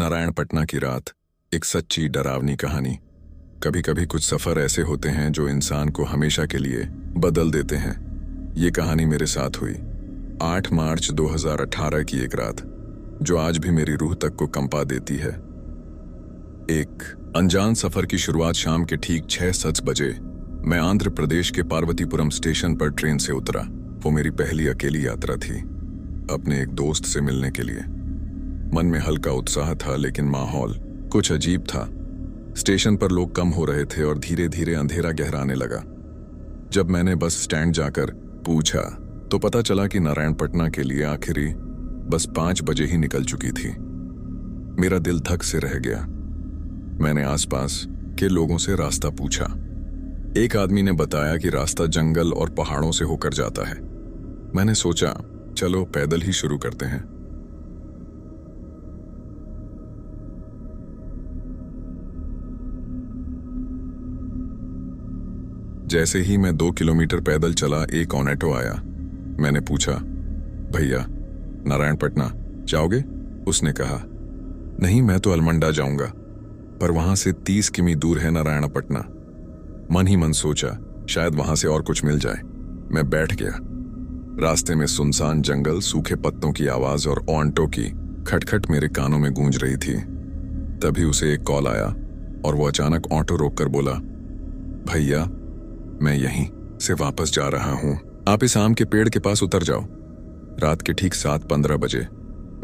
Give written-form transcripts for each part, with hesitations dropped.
नारायणपटना की रात, एक सच्ची डरावनी कहानी। कभी कभी कुछ सफर ऐसे होते हैं जो इंसान को हमेशा के लिए बदल देते हैं। ये कहानी मेरे साथ हुई 8 मार्च 2018 की एक रात, जो आज भी मेरी रूह तक को कंपा देती है। एक अनजान सफर की शुरुआत शाम के ठीक 6:07 बजे मैं आंध्र प्रदेश के पार्वतीपुरम स्टेशन पर ट्रेन से उतरा। वो मेरी पहली अकेली यात्रा थी, अपने एक दोस्त से मिलने के लिए। मन में हल्का उत्साह था, लेकिन माहौल कुछ अजीब था। स्टेशन पर लोग कम हो रहे थे और धीरे धीरे अंधेरा गहराने लगा। जब मैंने बस स्टैंड जाकर पूछा तो पता चला कि नारायणपटना के लिए आखिरी बस 5 बजे ही निकल चुकी थी। मेरा दिल धक से रह गया। मैंने आसपास के लोगों से रास्ता पूछा। एक आदमी ने बताया कि रास्ता जंगल और पहाड़ों से होकर जाता है। मैंने सोचा, चलो पैदल ही शुरू करते हैं। जैसे ही मैं 2 किलोमीटर पैदल चला, एक ऑनेटो आया। मैंने पूछा, भैया नारायणपटना जाओगे? उसने कहा, नहीं, मैं तो अलमंडा जाऊंगा, पर वहां से 30 किमी दूर है नारायणपटना। मन ही मन सोचा, शायद वहां से और कुछ मिल जाए। मैं बैठ गया। रास्ते में सुनसान जंगल, सूखे पत्तों की आवाज और ऑनेटो की खटखट मेरे कानों में गूंज रही थी। तभी उसे एक कॉल आया और वो अचानक ऑटो रोककर बोला, भैया मैं यहीं से वापस जा रहा हूं, आप इस आम के पेड़ के पास उतर जाओ। रात के ठीक 7:15 बजे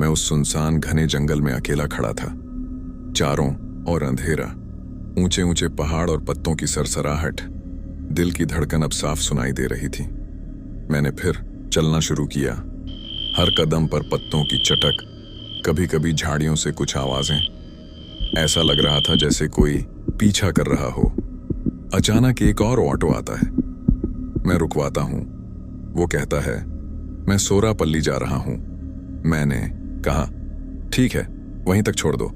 मैं उस सुनसान घने जंगल में अकेला खड़ा था। चारों ओर अंधेरा, ऊंचे ऊंचे पहाड़ और पत्तों की सरसराहट। दिल की धड़कन अब साफ सुनाई दे रही थी। मैंने फिर चलना शुरू किया। हर कदम पर पत्तों की चटक, कभी कभी झाड़ियों से कुछ आवाजें। ऐसा लग रहा था जैसे कोई पीछा कर रहा हो। अचानक एक और ऑटो आता है। मैं रुकवाता हूं। वो कहता है, मैं सोरापल्ली जा रहा हूं। मैंने कहा, ठीक है, वहीं तक छोड़ दो।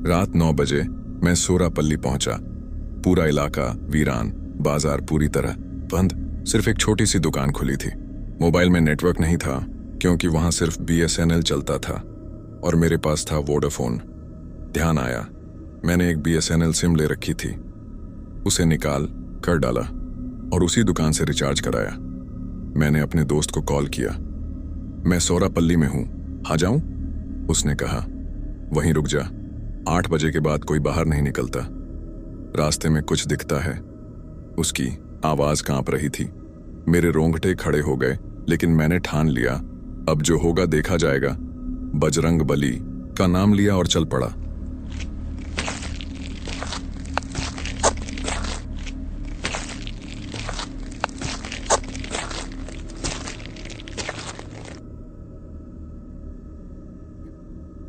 रात 9 बजे मैं सोरापल्ली पहुंचा। पूरा इलाका वीरान, बाजार पूरी तरह बंद। सिर्फ एक छोटी सी दुकान खुली थी। मोबाइल में नेटवर्क नहीं था, क्योंकि वहां सिर्फ BSNL चलता था और मेरे पास था वोडाफोन। ध्यान आया, मैंने एक BSNL सिम ले रखी थी। उसे निकाल कर डाला और उसी दुकान से रिचार्ज कराया। मैंने अपने दोस्त को कॉल किया, मैं सोरापल्ली में हूं, आ जाऊं? उसने कहा, वहीं रुक जा, 8 बजे के बाद कोई बाहर नहीं निकलता। रास्ते में कुछ दिखता है। उसकी आवाज कांप रही थी। मेरे रोंगटे खड़े हो गए, लेकिन मैंने ठान लिया, अब जो होगा देखा जाएगा। बजरंग बली का नाम लिया और चल पड़ा।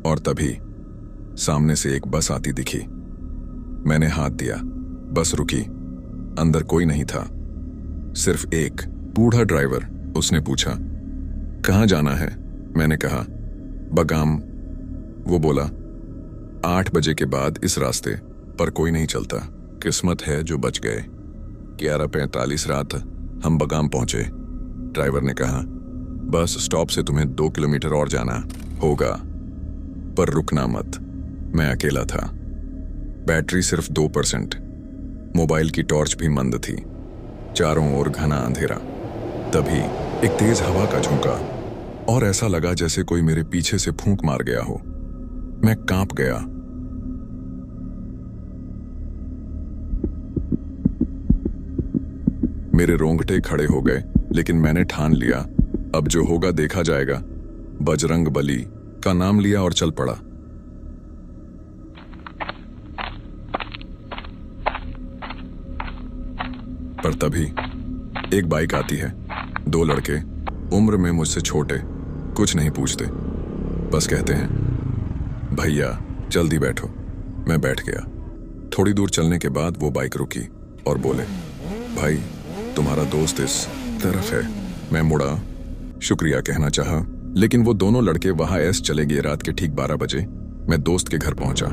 और तभी सामने से एक बस आती दिखी। मैंने हाथ दिया, बस रुकी। अंदर कोई नहीं था, सिर्फ एक बूढ़ा ड्राइवर। उसने पूछा, कहाँ जाना है? मैंने कहा, बगाम। वो बोला, 8 बजे के बाद इस रास्ते पर कोई नहीं चलता। किस्मत है जो बच गए। 11:45 रात हम बगाम पहुंचे। ड्राइवर ने कहा, बस स्टॉप से तुम्हें 2 किलोमीटर और जाना होगा, पर रुकना मत। मैं अकेला था, बैटरी सिर्फ 2%, मोबाइल की टॉर्च भी मंद थी। चारों ओर घना अंधेरा। तभी एक तेज हवा का झोंका और ऐसा लगा जैसे कोई मेरे पीछे से फूंक मार गया हो। मैं कांप गया। मेरे रोंगटे खड़े हो गए, लेकिन मैंने ठान लिया, अब जो होगा देखा जाएगा। बजरंग बली का नाम लिया और चल पड़ा। पर तभी एक बाइक आती है। 2 लड़के, उम्र में मुझसे छोटे, कुछ नहीं पूछते, बस कहते हैं, भैया जल्दी बैठो। मैं बैठ गया। थोड़ी दूर चलने के बाद वो बाइक रुकी और बोले, भाई तुम्हारा दोस्त इस तरफ है। मैं मुड़ा, शुक्रिया कहना चाहा, लेकिन वो दोनों लड़के वहां ऐसे चले गए। रात के ठीक 12 बजे मैं दोस्त के घर पहुंचा।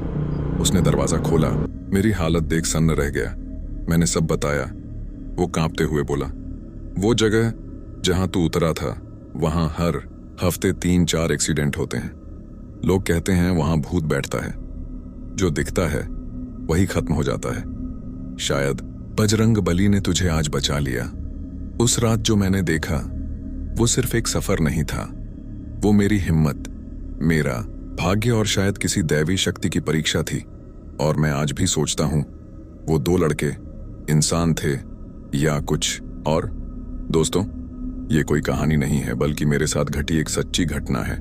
उसने दरवाजा खोला। मेरी हालत देख सन्न रह गया। मैंने सब बताया। वो कांपते हुए बोला, वो जगह जहां तू उतरा था, वहां हर हफ्ते 3-4 एक्सीडेंट होते हैं। लोग कहते हैं वहां भूत बैठता है, जो दिखता है वही खत्म हो जाता है। शायद बजरंग बली ने तुझे आज बचा लिया। उस रात जो मैंने देखा वो सिर्फ एक सफर नहीं था, वो मेरी हिम्मत, मेरा भाग्य और शायद किसी दैवी शक्ति की परीक्षा थी। और मैं आज भी सोचता हूं वो 2 लड़के इंसान थे या कुछ और। दोस्तों, ये कोई कहानी नहीं है, बल्कि मेरे साथ घटी एक सच्ची घटना है।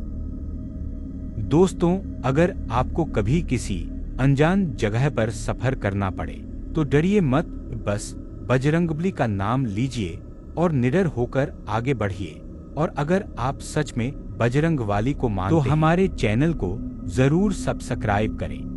दोस्तों, अगर आपको कभी किसी अनजान जगह पर सफर करना पड़े तो डरिए मत, बस बजरंगबली का नाम लीजिए और निडर होकर आगे बढ़िए। और अगर आप सच में बजरंगबली को मानते हैं तो हमारे चैनल को जरूर सब्सक्राइब करें।